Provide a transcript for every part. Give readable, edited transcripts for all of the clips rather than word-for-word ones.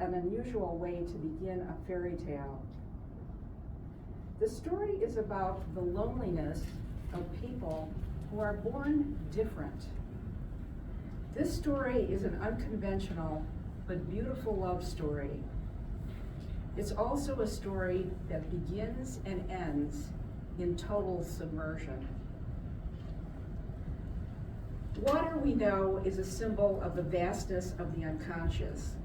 an unusual way to begin a fairy tale. The story is about the loneliness of people who are born different. This story is an unconventional but beautiful love story. It's also a story that begins and ends in total submersion. Water, we know, is a symbol of the vastness of the unconscious,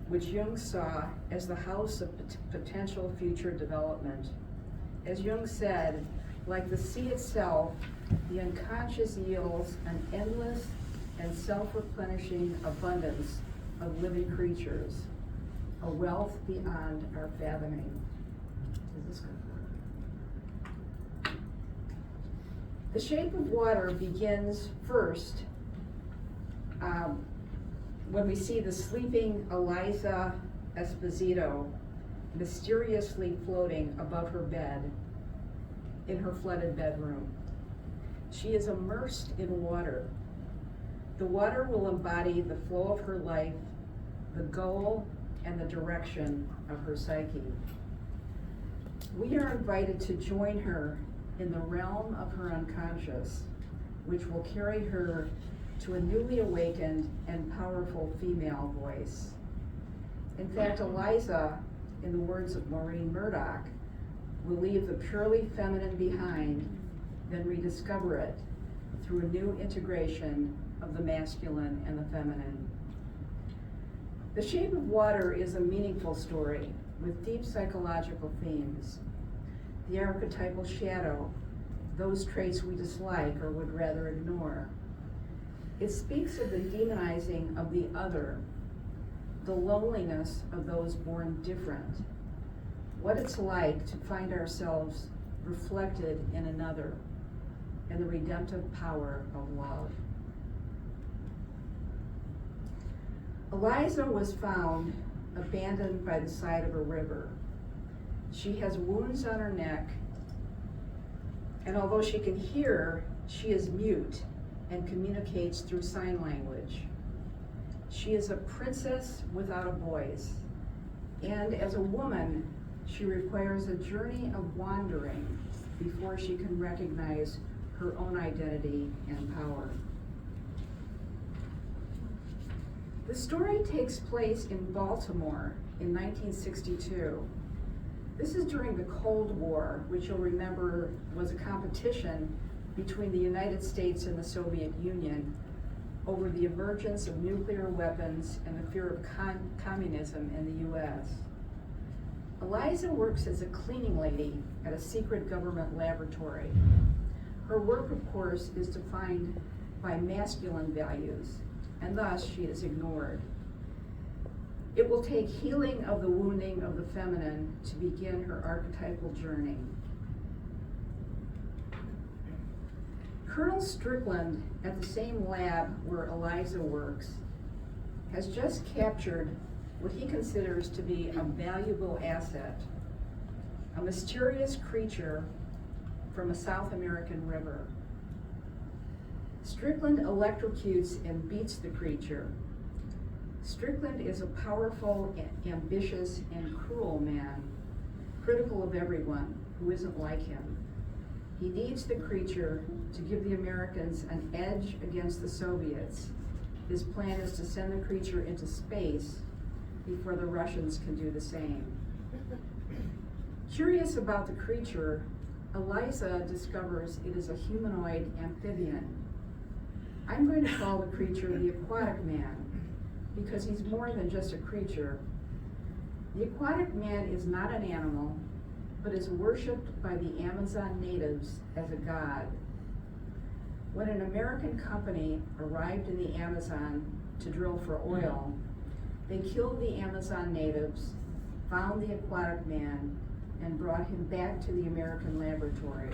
which Jung saw as the house of potential future development. As Jung said, like the sea itself, the unconscious yields an endless and self-replenishing abundance of living creatures, a wealth beyond our fathoming. Is this good? The Shape of Water begins first when we see the sleeping Eliza Esposito mysteriously floating above her bed in her flooded bedroom. She is immersed in water. The water will embody the flow of her life, the goal, and the direction of her psyche. We are invited to join her in the realm of her unconscious, which will carry her to a newly awakened and powerful female voice. In fact, Eliza, in the words of Maureen Murdoch, will leave the purely feminine behind, then rediscover it through a new integration of the masculine and the feminine. The Shape of Water is a meaningful story with deep psychological themes. The archetypal shadow, those traits we dislike or would rather ignore. It speaks of the demonizing of the other, the loneliness of those born different, what it's like to find ourselves reflected in another, and the redemptive power of love. Eliza was found abandoned by the side of a river. She has wounds on her neck, and although she can hear, she is mute and communicates through sign language. She is a princess without a voice, and as a woman, she requires a journey of wandering before she can recognize her own identity and power. The story takes place in Baltimore in 1962. This is during the Cold War, which you'll remember was a competition between the United States and the Soviet Union over the emergence of nuclear weapons and the fear of communism in the US. Eliza works as a cleaning lady at a secret government laboratory. Her work, of course, is defined by masculine values, and thus she is ignored. It will take healing of the wounding of the feminine to begin her archetypal journey. Colonel Strickland, at the same lab where Eliza works, has just captured what he considers to be a valuable asset, a mysterious creature from a South American river. Strickland electrocutes and beats the creature. Strickland is a powerful, ambitious, and cruel man, critical of everyone who isn't like him. He needs the creature to give the Americans an edge against the Soviets. His plan is to send the creature into space before the Russians can do the same. Curious about the creature, Eliza discovers it is a humanoid amphibian. I'm going to call the creature the aquatic man, because he's more than just a creature. The aquatic man is not an animal, but is worshipped by the Amazon natives as a god. When an American company arrived in the Amazon to drill for oil, they killed the Amazon natives, found the aquatic man, and brought him back to the American laboratory.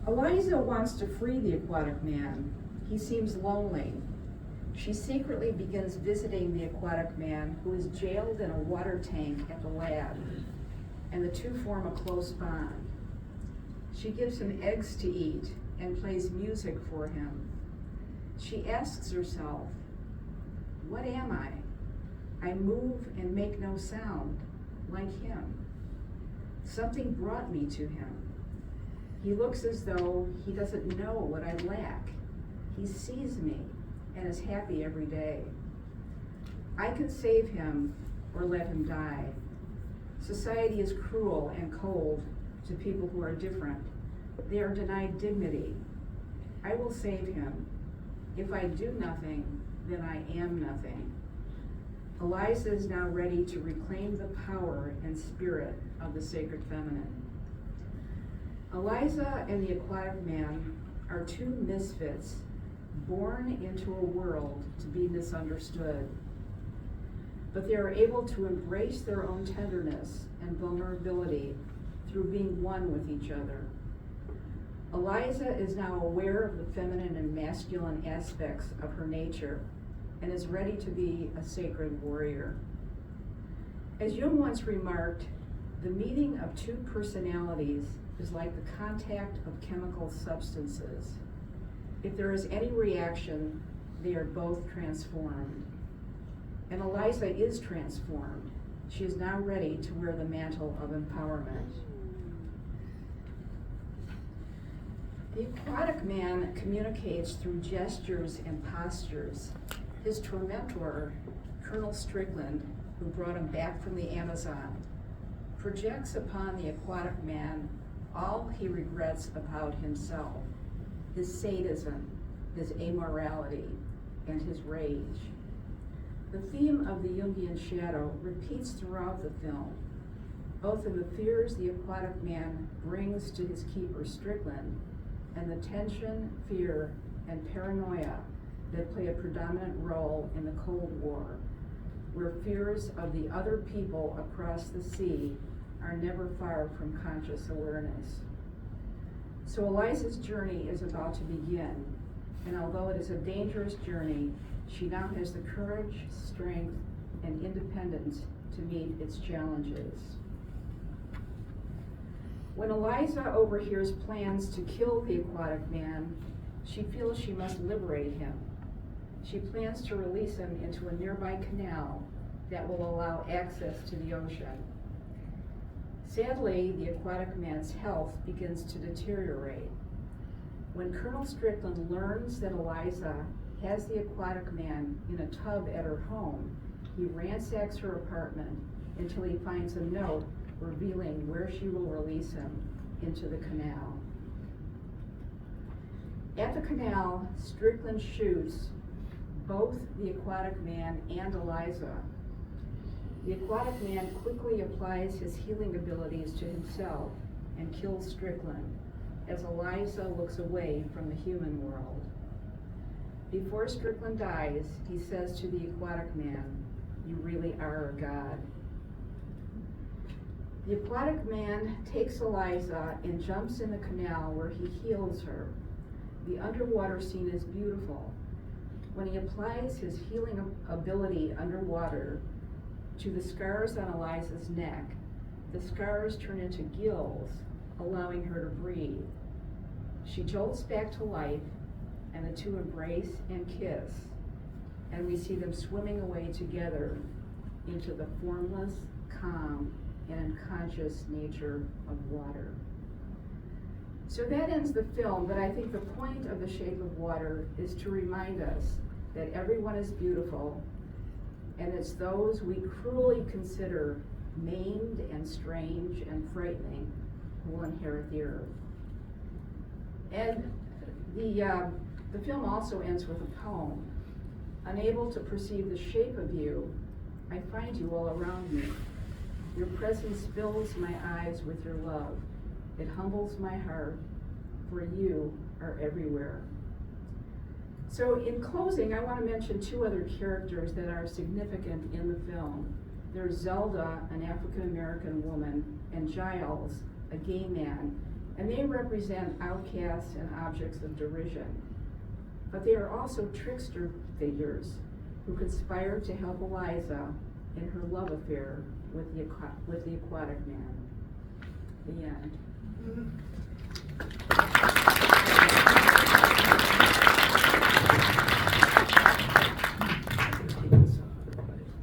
Eliza wants to free the aquatic man. He seems lonely. She secretly begins visiting the aquatic man, who is jailed in a water tank at the lab, and the two form a close bond. She gives him eggs to eat and plays music for him. She asks herself, what am I? I move and make no sound, like him. Something brought me to him. He looks as though he doesn't know what I lack. He sees me and is happy every day. I can save him or let him die. Society is cruel and cold to people who are different. They are denied dignity. I will save him. If I do nothing, then I am nothing. Eliza is now ready to reclaim the power and spirit of the sacred feminine. Eliza and the aquatic man are two misfits born into a world to be misunderstood. But they are able to embrace their own tenderness and vulnerability through being one with each other. Eliza is now aware of the feminine and masculine aspects of her nature and is ready to be a sacred warrior. As Jung once remarked, the meeting of two personalities is like the contact of chemical substances. If there is any reaction, they are both transformed. And Eliza is transformed. She is now ready to wear the mantle of empowerment. The aquatic man communicates through gestures and postures. His tormentor, Colonel Strickland, who brought him back from the Amazon, projects upon the aquatic man all he regrets about himself, his sadism, his amorality, and his rage. The theme of the Jungian shadow repeats throughout the film, both in the fears the aquatic man brings to his keeper Strickland and the tension, fear, and paranoia that play a predominant role in the Cold War, where fears of the other people across the sea are never far from conscious awareness. So Eliza's journey is about to begin, and although it is a dangerous journey, she now has the courage, strength, and independence to meet its challenges. When Eliza overhears plans to kill the aquatic man, she feels she must liberate him. She plans to release him into a nearby canal that will allow access to the ocean. Sadly, the aquatic man's health begins to deteriorate. When Colonel Strickland learns that Eliza has the aquatic man in a tub at her home, he ransacks her apartment until he finds a note revealing where she will release him into the canal. At the canal, Strickland shoots both the aquatic man and Eliza. The aquatic man quickly applies his healing abilities to himself and kills Strickland as Eliza looks away from the human world. Before Strickland dies, he says to the aquatic man, "You really are a god." The aquatic man takes Eliza and jumps in the canal where he heals her. The underwater scene is beautiful. When he applies his healing ability underwater to the scars on Eliza's neck, the scars turn into gills, allowing her to breathe. She jolts back to life, and the two embrace and kiss, and we see them swimming away together into the formless, calm, and unconscious nature of water. So that ends the film, but I think the point of The Shape of Water is to remind us that everyone is beautiful, and it's those we cruelly consider maimed and strange and frightening who will inherit the earth. And the film also ends with a poem. Unable to perceive the shape of you, I find you all around me. Your presence fills my eyes with your love. It humbles my heart, for you are everywhere. So in closing, I want to mention two other characters that are significant in the film. There's Zelda, an African-American woman, and Giles, a gay man, and they represent outcasts and objects of derision. But they are also trickster figures who conspire to help Eliza in her love affair with the aquatic man. The end.